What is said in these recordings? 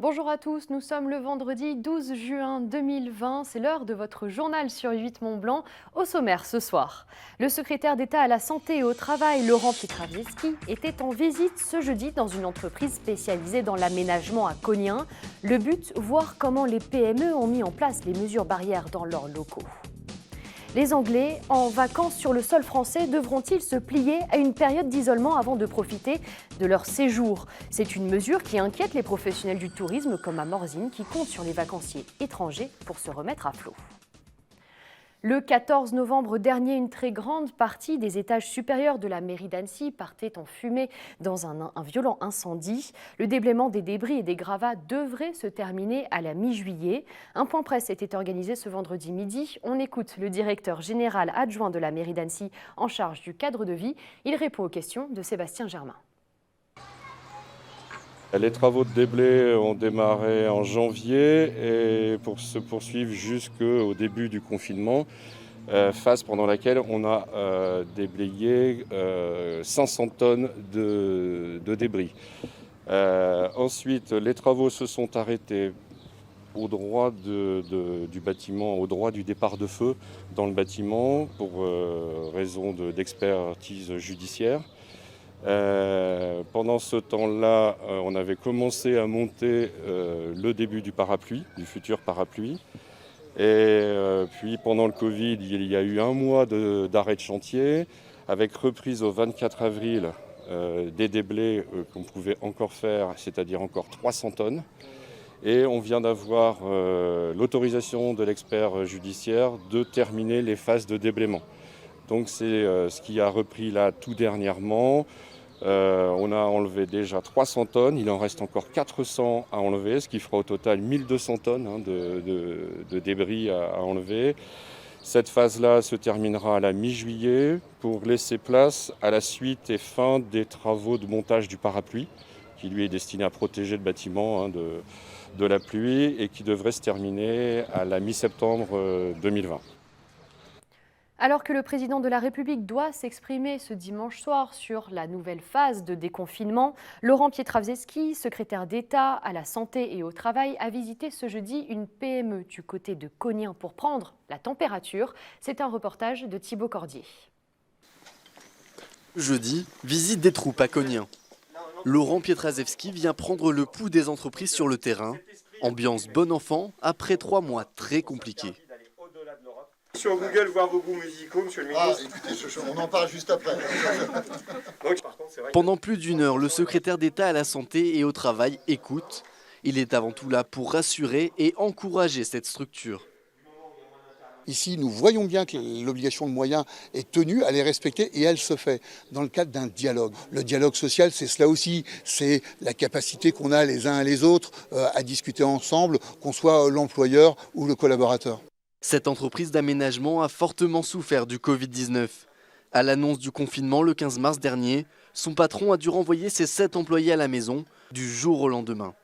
Bonjour à tous, nous sommes le vendredi 12 juin 2020. C'est l'heure de votre journal sur 8 Mont-Blanc. Au sommaire ce soir, le secrétaire d'État à la Santé et au Travail, Laurent Pietraszewski, était en visite ce jeudi dans une entreprise spécialisée dans l'aménagement à Kognien. Le but, voir comment les PME ont mis en place les mesures barrières dans leurs locaux. Les Anglais, en vacances sur le sol français, devront-ils se plier à une période d'isolement avant de profiter de leur séjour? C'est une mesure qui inquiète les professionnels du tourisme comme Amorzine qui comptent sur les vacanciers étrangers pour se remettre à flot. Le 14 novembre dernier, une très grande partie des étages supérieurs de la mairie d'Annecy partait en fumée dans un violent incendie. Le déblaiement des débris et des gravats devrait se terminer à la mi-juillet. Un point presse était organisé ce vendredi midi. On écoute le directeur général adjoint de la mairie d'Annecy en charge du cadre de vie. Il répond aux questions de Sébastien Germain. Les travaux de déblai ont démarré en janvier et pour se poursuivre jusqu'au début du confinement, phase pendant laquelle on a déblayé 500 tonnes de débris. Ensuite, les travaux se sont arrêtés au droit du bâtiment, au droit du départ de feu dans le bâtiment pour raison d'expertise judiciaire. Pendant ce temps-là, on avait commencé à monter le début du parapluie, du futur parapluie. Et puis pendant le Covid, il y a eu un mois d'arrêt de chantier, avec reprise au 24 avril des déblais qu'on pouvait encore faire, c'est-à-dire encore 300 tonnes. Et on vient d'avoir l'autorisation de l'expert judiciaire de terminer les phases de déblaiement. Donc c'est ce qui a repris là tout dernièrement. On a enlevé déjà 300 tonnes, il en reste encore 400 à enlever, ce qui fera au total 1200 tonnes de débris à enlever. Cette phase-là se terminera à la mi-juillet pour laisser place à la suite et fin des travaux de montage du parapluie, qui lui est destiné à protéger le bâtiment de la pluie et qui devrait se terminer à la mi-septembre 2020. Alors que le président de la République doit s'exprimer ce dimanche soir sur la nouvelle phase de déconfinement, Laurent Pietraszewski, secrétaire d'État à la Santé et au Travail, a visité ce jeudi une PME du côté de Kognien pour prendre la température. C'est un reportage de Thibaut Cordier. Jeudi, visite des troupes à Kognien. Laurent Pietraszewski vient prendre le pouls des entreprises sur le terrain. Ambiance bon enfant après 3 mois très compliqués. Sur Google, voir vos goûts musicaux, monsieur le ministre. Écoutez, on en parle juste après. Pendant plus d'1 heure, le secrétaire d'État à la Santé et au Travail écoute. Il est avant tout là pour rassurer et encourager cette structure. Ici, nous voyons bien que l'obligation de moyens est tenue, elle est respectée et elle se fait dans le cadre d'un dialogue. Le dialogue social, c'est cela aussi, c'est la capacité qu'on a les uns et les autres à discuter ensemble, qu'on soit l'employeur ou le collaborateur. Cette entreprise d'aménagement a fortement souffert du Covid-19. À l'annonce du confinement le 15 mars dernier, son patron a dû renvoyer ses 7 employés à la maison du jour au lendemain.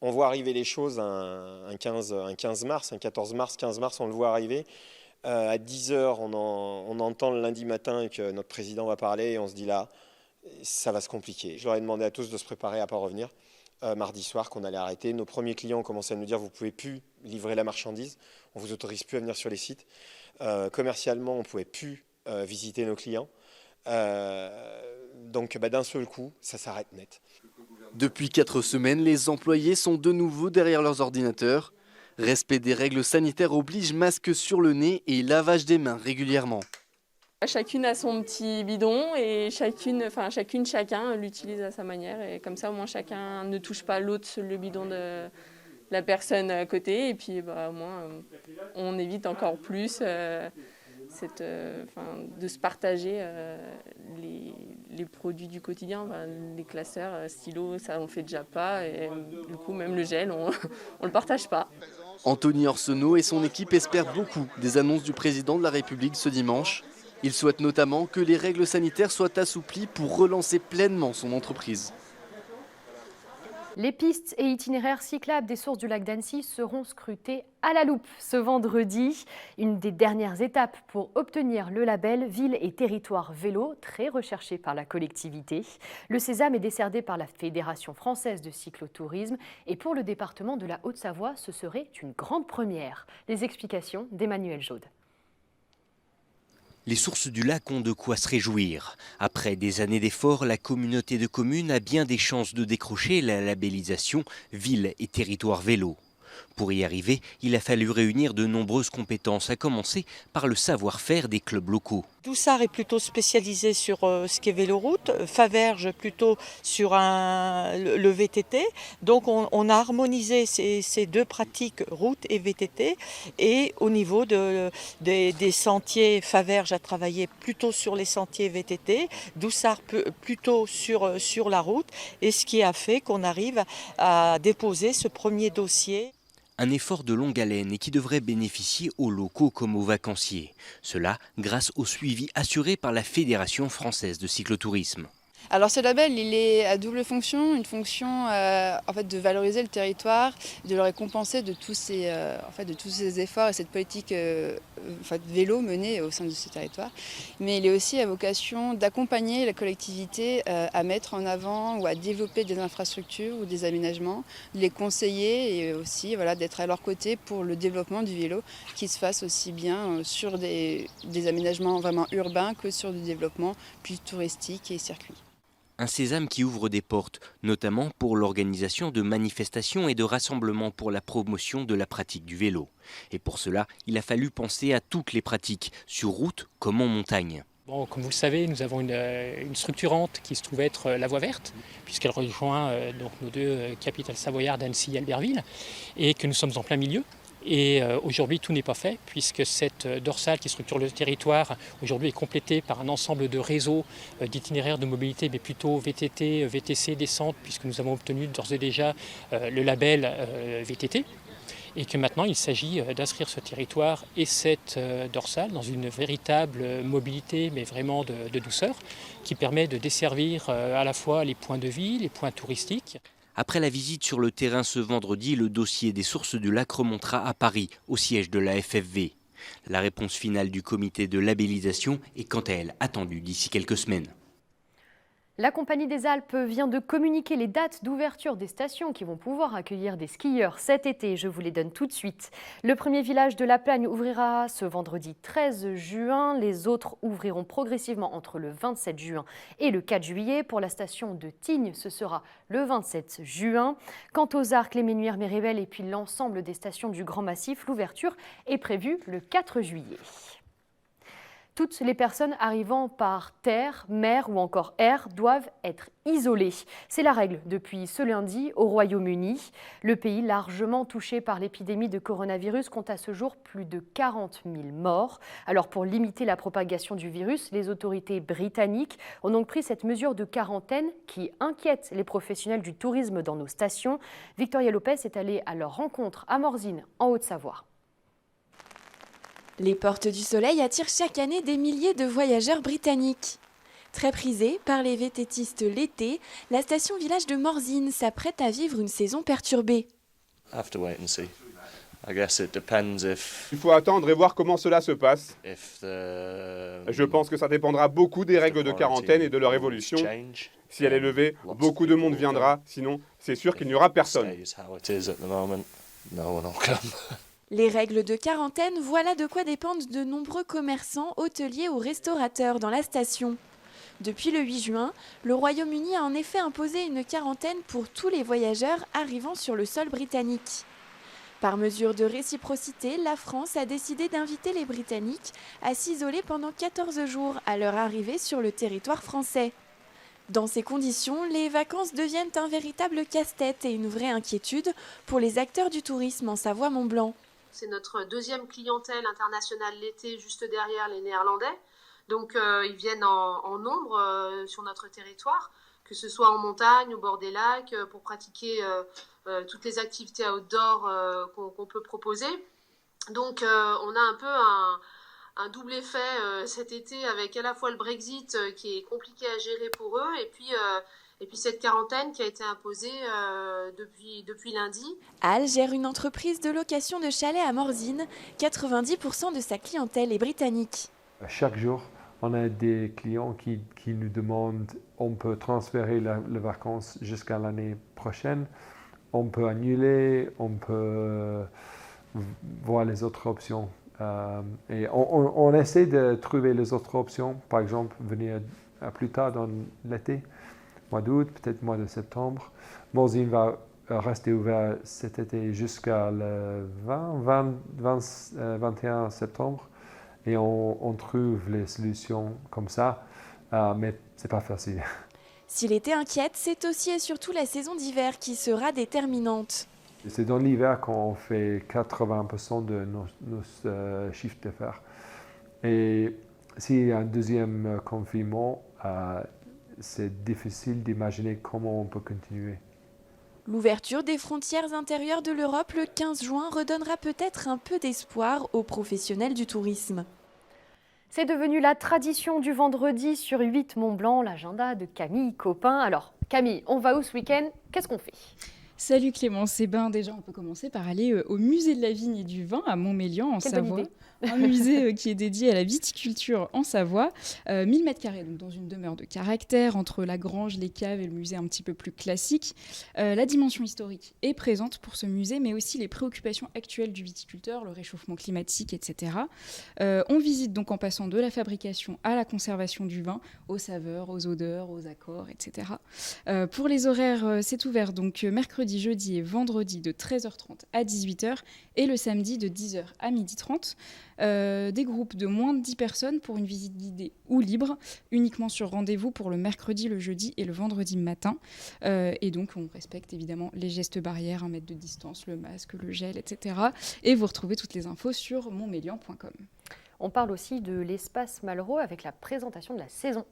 On voit arriver les choses un 15 mars, un 14 mars, 15 mars, on le voit arriver. À 10h, on entend le lundi matin que notre président va parler et on se dit là, ça va se compliquer. J'aurais demandé à tous de se préparer à ne pas revenir. Mardi soir qu'on allait arrêter. Nos premiers clients ont commencé à nous dire vous ne pouvez plus livrer la marchandise, on ne vous autorise plus à venir sur les sites. Commercialement, on ne pouvait plus visiter nos clients. Donc d'un seul coup, ça s'arrête net. Depuis 4 semaines, les employés sont de nouveau derrière leurs ordinateurs. Respect des règles sanitaires oblige masque sur le nez et lavage des mains régulièrement. Chacune a son petit bidon et chacun l'utilise à sa manière. Et comme ça, au moins, chacun ne touche pas l'autre, le bidon de la personne à côté. Et puis, au moins, on évite encore plus de se partager les produits du quotidien. Les classeurs, stylos, ça, on ne fait déjà pas. Et du coup, même le gel, on ne le partage pas. Anthony Orsenot et son équipe espèrent beaucoup des annonces du président de la République ce dimanche. Il souhaite notamment que les règles sanitaires soient assouplies pour relancer pleinement son entreprise. Les pistes et itinéraires cyclables des sources du lac d'Annecy seront scrutés à la loupe ce vendredi. Une des dernières étapes pour obtenir le label Ville et Territoire Vélo, très recherché par la collectivité. Le sésame est décerné par la Fédération française de cyclotourisme et pour le département de la Haute-Savoie, ce serait une grande première. Les explications d'Emmanuel Jaude. Les sources du lac ont de quoi se réjouir. Après des années d'efforts, la communauté de communes a bien des chances de décrocher la labellisation Ville et Territoire Vélo. Pour y arriver, il a fallu réunir de nombreuses compétences, à commencer par le savoir-faire des clubs locaux. Doussard est plutôt spécialisé sur ce qui est véloroute, Faverges plutôt sur le VTT. Donc on a harmonisé ces deux pratiques, route et VTT. Et au niveau des sentiers, Faverges a travaillé plutôt sur les sentiers VTT, Doussard plutôt sur la route. Et ce qui a fait qu'on arrive à déposer ce premier dossier. Un effort de longue haleine et qui devrait bénéficier aux locaux comme aux vacanciers. Cela grâce au suivi assuré par la Fédération française de cyclotourisme. Alors ce label, il est à double fonction, une fonction en fait de valoriser le territoire, de le récompenser de tous ces efforts et cette politique vélo menée au sein de ce territoire. Mais il est aussi à vocation d'accompagner la collectivité à mettre en avant ou à développer des infrastructures ou des aménagements, de les conseiller et aussi d'être à leur côté pour le développement du vélo qui se fasse aussi bien sur des aménagements vraiment urbains que sur du développement plus touristique et circuit. Un sésame qui ouvre des portes, notamment pour l'organisation de manifestations et de rassemblements pour la promotion de la pratique du vélo. Et pour cela, il a fallu penser à toutes les pratiques, sur route comme en montagne. Bon, comme vous le savez, nous avons une structurante qui se trouve être la voie verte, puisqu'elle rejoint donc nos deux capitales savoyardes, Annecy et Albertville, et que nous sommes en plein milieu. Et aujourd'hui, tout n'est pas fait, puisque cette dorsale qui structure le territoire, aujourd'hui est complétée par un ensemble de réseaux d'itinéraires de mobilité, mais plutôt VTT, VTC, descente, puisque nous avons obtenu d'ores et déjà le label VTT. Et que maintenant, il s'agit d'inscrire ce territoire et cette dorsale dans une véritable mobilité, mais vraiment de douceur, qui permet de desservir à la fois les points de vie, les points touristiques. Après la visite sur le terrain ce vendredi, le dossier des sources du lac remontera à Paris, au siège de la FFV. La réponse finale du comité de labellisation est quant à elle attendue d'ici quelques semaines. La Compagnie des Alpes vient de communiquer les dates d'ouverture des stations qui vont pouvoir accueillir des skieurs cet été. Je vous les donne tout de suite. Le premier village de la Plagne ouvrira ce vendredi 13 juin. Les autres ouvriront progressivement entre le 27 juin et le 4 juillet. Pour la station de Tignes, ce sera le 27 juin. Quant aux Arcs, les Ménuires, Méribel et puis l'ensemble des stations du Grand Massif, l'ouverture est prévue le 4 juillet. Toutes les personnes arrivant par terre, mer ou encore air doivent être isolées. C'est la règle depuis ce lundi au Royaume-Uni. Le pays largement touché par l'épidémie de coronavirus compte à ce jour plus de 40 000 morts. Alors pour limiter la propagation du virus, les autorités britanniques ont donc pris cette mesure de quarantaine qui inquiète les professionnels du tourisme dans nos stations. Victoria Lopez est allée à leur rencontre à Morzine, en Haute-Savoie. Les Portes du Soleil attirent chaque année des milliers de voyageurs britanniques. Très prisée par les VTTistes l'été, la station village de Morzine s'apprête à vivre une saison perturbée. Il faut attendre et voir comment cela se passe. Je pense que ça dépendra beaucoup des règles de quarantaine et de leur évolution. Si elle est levée, beaucoup de monde viendra, sinon c'est sûr qu'il n'y aura personne. Les règles de quarantaine, voilà de quoi dépendent de nombreux commerçants, hôteliers ou restaurateurs dans la station. Depuis le 8 juin, le Royaume-Uni a en effet imposé une quarantaine pour tous les voyageurs arrivant sur le sol britannique. Par mesure de réciprocité, la France a décidé d'inviter les Britanniques à s'isoler pendant 14 jours à leur arrivée sur le territoire français. Dans ces conditions, les vacances deviennent un véritable casse-tête et une vraie inquiétude pour les acteurs du tourisme en Savoie-Mont-Blanc. C'est notre deuxième clientèle internationale l'été, juste derrière les Néerlandais. Donc ils viennent en nombre sur notre territoire, que ce soit en montagne, au bord des lacs, pour pratiquer toutes les activités outdoor qu'on peut proposer. Donc on a un peu un double effet cet été avec à la fois le Brexit qui est compliqué à gérer pour eux et puis Et puis cette quarantaine qui a été imposée depuis lundi. Al gère une entreprise de location de chalets à Morzine. 90% de sa clientèle est britannique. Chaque jour, on a des clients qui nous demandent, on peut transférer les vacances jusqu'à l'année prochaine, on peut annuler, on peut voir les autres options. Et on essaie de trouver les autres options, par exemple venir plus tard dans l'été, mois d'août, peut-être mois de septembre. Morzine va rester ouvert cet été jusqu'à le 21 septembre et on trouve les solutions comme ça, mais c'est pas facile. Si l'été inquiète, c'est aussi et surtout la saison d'hiver qui sera déterminante. C'est dans l'hiver qu'on fait 80% de nos chiffres d'affaires. Et s'il y a un deuxième confinement, c'est difficile d'imaginer comment on peut continuer. L'ouverture des frontières intérieures de l'Europe le 15 juin redonnera peut-être un peu d'espoir aux professionnels du tourisme. C'est devenu la tradition du vendredi sur 8 Mont-Blanc, l'agenda de Camille Copin. Alors Camille, on va où ce week-end? Qu'est-ce qu'on fait? Salut Clémence, déjà on peut commencer par aller au musée de la vigne et du vin à Montmélian en Savoie. Un musée qui est dédié à la viticulture en Savoie. 1000 m², donc dans une demeure de caractère, entre la grange, les caves et le musée un petit peu plus classique. La dimension historique est présente pour ce musée, mais aussi les préoccupations actuelles du viticulteur, le réchauffement climatique, etc. On visite donc en passant de la fabrication à la conservation du vin, aux saveurs, aux odeurs, aux accords, etc. Pour les horaires, c'est ouvert donc mercredi, jeudi et vendredi de 13h30 à 18h et le samedi de 10h à 12h30. Des groupes de moins de 10 personnes pour une visite guidée ou libre, uniquement sur rendez-vous pour le mercredi, le jeudi et le vendredi matin. Et donc, on respecte évidemment les gestes barrières, 1 mètre de distance, le masque, le gel, etc. Et vous retrouvez toutes les infos sur montmélian.com. On parle aussi de l'espace Malraux avec la présentation de la saison.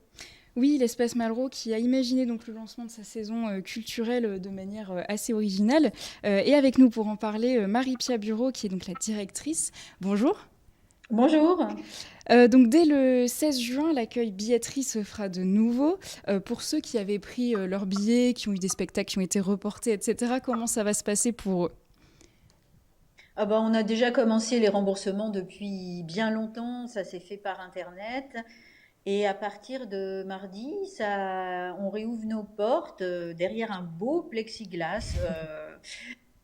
Oui, l'espace Malraux qui a imaginé donc le lancement de sa saison culturelle de manière assez originale. Et avec nous pour en parler, Marie-Pia Bureau qui est donc la directrice. Bonjour. Bonjour. Donc dès le 16 juin, l'accueil billetterie se fera de nouveau. Pour ceux qui avaient pris leurs billets, qui ont eu des spectacles qui ont été reportés, etc., comment ça va se passer pour eux? On a déjà commencé les remboursements depuis bien longtemps, ça s'est fait par Internet. Et à partir de mardi, on réouvre nos portes derrière un beau plexiglas.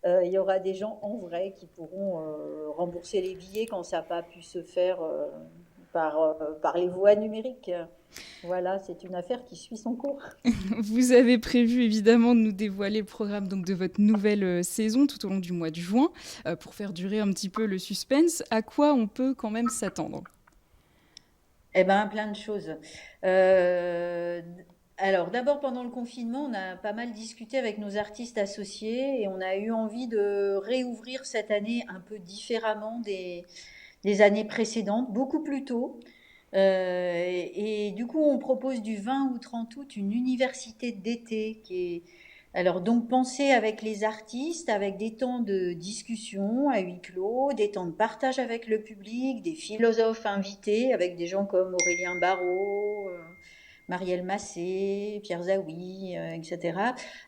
Il y aura des gens en vrai qui pourront rembourser les billets quand ça n'a pas pu se faire par les voies numériques. Voilà, c'est une affaire qui suit son cours. Vous avez prévu évidemment de nous dévoiler le programme donc, de votre nouvelle saison tout au long du mois de juin pour faire durer un petit peu le suspense. À quoi on peut quand même s'attendre? Plein de choses. Alors, d'abord, pendant le confinement, on a pas mal discuté avec nos artistes associés et on a eu envie de réouvrir cette année un peu différemment des années précédentes, beaucoup plus tôt. Et du coup, on propose du 20 au 30 août une université d'été qui est alors donc pensée avec les artistes, avec des temps de discussion à huis clos, des temps de partage avec le public, des philosophes invités avec des gens comme Aurélien Barraud, Marielle Massé, Pierre Zawi, etc.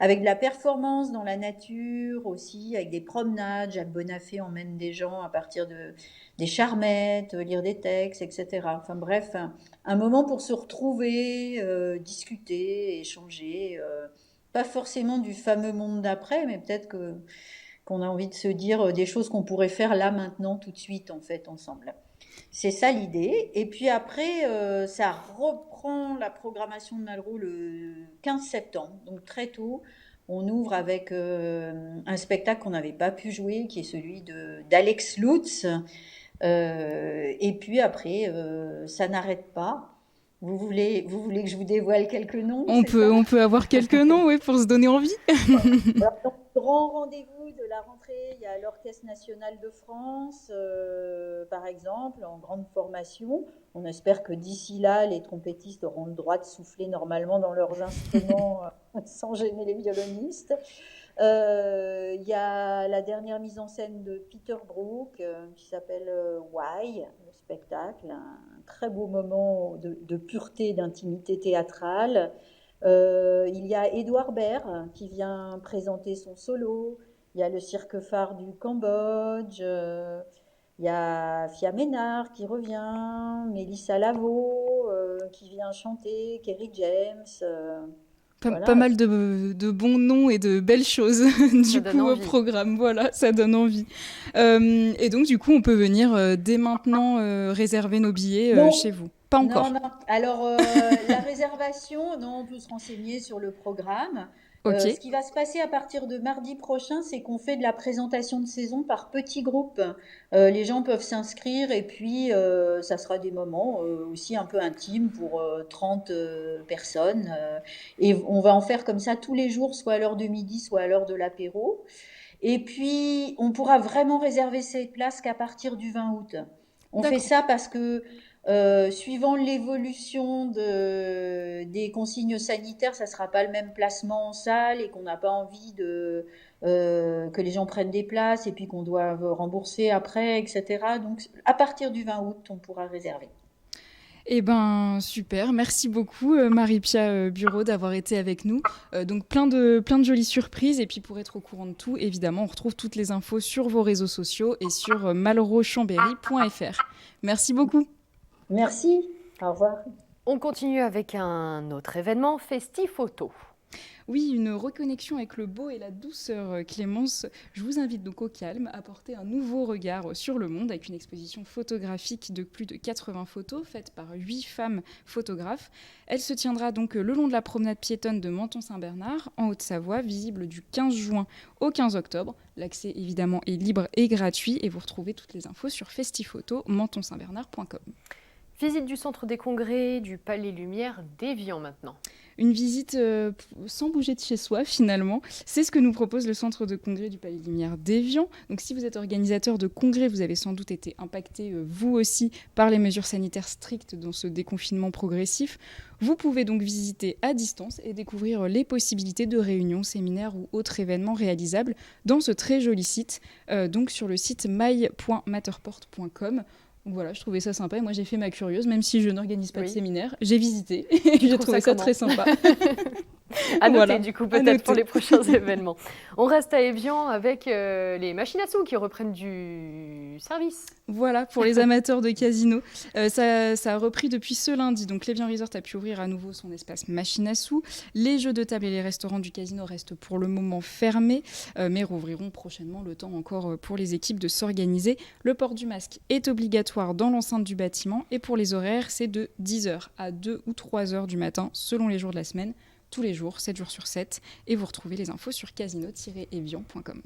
Avec de la performance dans la nature aussi, avec des promenades. Jacques Bonafé emmène des gens à partir des charmettes, lire des textes, etc. Enfin bref, un moment pour se retrouver, discuter, échanger. Pas forcément du fameux monde d'après, mais peut-être qu'on a envie de se dire des choses qu'on pourrait faire là, maintenant, tout de suite, en fait, ensemble. C'est ça l'idée. Et puis après, ça reprend la programmation de Malraux le 15 septembre, donc très tôt. On ouvre avec un spectacle qu'on n'avait pas pu jouer, qui est celui d'Alex Lutz. Et puis après, ça n'arrête pas. Vous voulez que je vous dévoile quelques noms? On peut avoir quelques noms, oui, pour se donner envie. Alors, donc, grand rendez-vous de la rentrée, il y a l'Orchestre national de France, par exemple, en grande formation. On espère que d'ici là, les trompettistes auront le droit de souffler normalement dans leurs instruments sans gêner les violonistes. Il y a la dernière mise en scène de Peter Brook qui s'appelle Why, le spectacle, un très beau moment de pureté, d'intimité théâtrale. Il y a Édouard Baird qui vient présenter son solo. Il y a le cirque phare du Cambodge. Il y a Fia Ménard qui revient. Mélissa Lavo qui vient chanter. Kerry James. Voilà. Pas mal de bons noms et de belles choses du coup au programme. Voilà, ça donne envie. Et donc du coup, on peut venir dès maintenant réserver nos billets chez vous. Pas encore. Non. Alors la réservation, non, on peut se renseigner sur le programme. Okay. Ce qui va se passer à partir de mardi prochain, c'est qu'on fait de la présentation de saison par petits groupes. Les gens peuvent s'inscrire et puis ça sera des moments aussi un peu intimes pour 30 personnes. Et on va en faire comme ça tous les jours, soit à l'heure de midi, soit à l'heure de l'apéro. Et puis, on pourra vraiment réserver ces places qu'à partir du 20 août. On fait ça parce que suivant l'évolution des consignes sanitaires, ça ne sera pas le même placement en salle et qu'on n'a pas envie que les gens prennent des places et puis qu'on doit rembourser après, etc. Donc, à partir du 20 août, on pourra réserver. Eh ben super, merci beaucoup Marie-Pia Bureau d'avoir été avec nous. Donc plein de jolies surprises et puis pour être au courant de tout, évidemment, on retrouve toutes les infos sur vos réseaux sociaux et sur malrauchambéry.fr. Merci beaucoup. Merci, au revoir. On continue avec un autre événement, Festi-Photo. Oui, une reconnexion avec le beau et la douceur, Clémence. Je vous invite donc au calme à porter un nouveau regard sur le monde avec une exposition photographique de plus de 80 photos faites par 8 femmes photographes. Elle se tiendra donc le long de la promenade piétonne de Menton-Saint-Bernard, en Haute-Savoie, visible du 15 juin au 15 octobre. L'accès évidemment est libre et gratuit et vous retrouvez toutes les infos sur Festi-Photo, mentonsaintbernard.com. Visite du centre des congrès du Palais Lumière d'Évian maintenant. Une visite sans bouger de chez soi finalement. C'est ce que nous propose le centre de congrès du Palais Lumière d'Évian. Donc si vous êtes organisateur de congrès, vous avez sans doute été impacté vous aussi par les mesures sanitaires strictes dans ce déconfinement progressif. Vous pouvez donc visiter à distance et découvrir les possibilités de réunions, séminaires ou autres événements réalisables dans ce très joli site, donc sur le site maille.matterport.com. Donc voilà, je trouvais ça sympa et moi j'ai fait ma curieuse, même si je n'organise pas de séminaire, j'ai visité et j'ai trouvé ça très sympa. À noter du coup peut-être pour les prochains événements. On reste à Évian avec les machines à sous qui reprennent du service. Voilà, pour les amateurs de casino. Ça a repris depuis ce lundi, donc l'Évian Resort a pu ouvrir à nouveau son espace machine à sous. Les jeux de table et les restaurants du casino restent pour le moment fermés, mais rouvriront prochainement, le temps encore pour les équipes de s'organiser. Le port du masque est obligatoire dans l'enceinte du bâtiment et pour les horaires, c'est de 10h à 2 ou 3h du matin selon les jours de la semaine. Tous les jours, 7 jours sur 7, et vous retrouvez les infos sur casino-evian.com.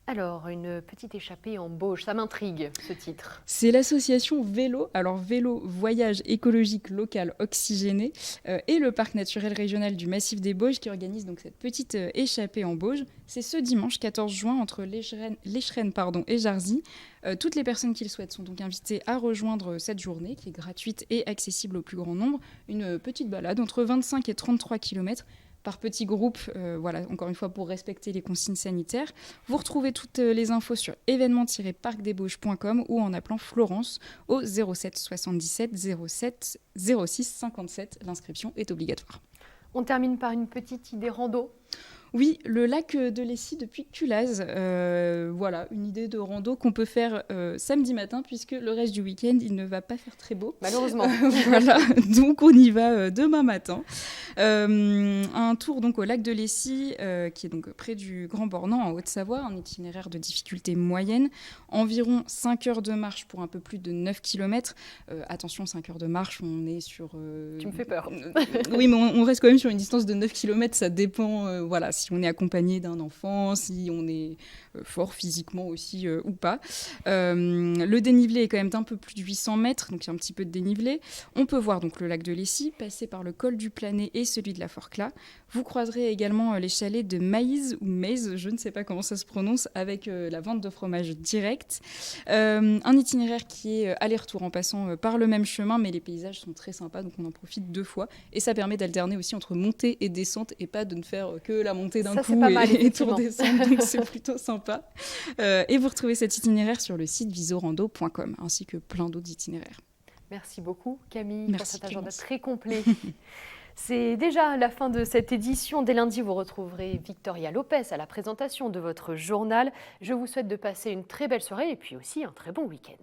Alors, une petite échappée en Bauge, ça m'intrigue ce titre. C'est l'association Vélo, alors Vélo Voyage écologique local oxygéné, et le parc naturel régional du Massif des Bauges qui organise donc cette petite échappée en Bauge. C'est ce dimanche 14 juin entre l'Escheren et Jarzy. Toutes les personnes qui le souhaitent sont donc invitées à rejoindre cette journée qui est gratuite et accessible au plus grand nombre. Une petite balade entre 25 et 33 km par petits groupes, voilà, encore une fois pour respecter les consignes sanitaires. Vous retrouvez toutes les infos sur événement-parcdesbauges.com ou en appelant Florence au 07 77 07 06 57. L'inscription est obligatoire. On termine par une petite idée rando. Oui, le lac de Lessy depuis Culaz. Voilà, une idée de rando qu'on peut faire samedi matin puisque le reste du week-end, il ne va pas faire très beau. Malheureusement. Voilà, donc on y va demain matin. Un tour donc au lac de Lessy qui est donc près du Grand Bornand en Haute-Savoie, un itinéraire de difficulté moyenne. Environ 5 heures de marche pour un peu plus de 9 km. Attention, 5 heures de marche, on est sur... Tu me fais peur. Oui, mais on reste quand même sur une distance de 9 km, ça dépend, voilà, si on est accompagné d'un enfant, si on est fort physiquement aussi ou pas. Le dénivelé est quand même d'un peu plus de 800 mètres, donc il y a un petit peu de dénivelé. On peut voir donc le lac de Lessy, passer par le col du Planet et celui de la Forclaz. Vous croiserez également les chalets de Maïs ou Maïs, je ne sais pas comment ça se prononce, avec la vente de fromage direct. Un itinéraire qui est aller-retour en passant par le même chemin, mais les paysages sont très sympas, donc on en profite 2 fois. Et ça permet d'alterner aussi entre montée et descente et pas de ne faire que la montée d'un coup et tout redescendre, donc c'est plutôt sympa. Et vous retrouvez cet itinéraire sur le site visorando.com ainsi que plein d'autres itinéraires. Merci beaucoup Camille pour cet agenda très complet. C'est déjà la fin de cette édition. Dès lundi, vous retrouverez Victoria Lopez à la présentation de votre journal. Je vous souhaite de passer une très belle soirée et puis aussi un très bon week-end.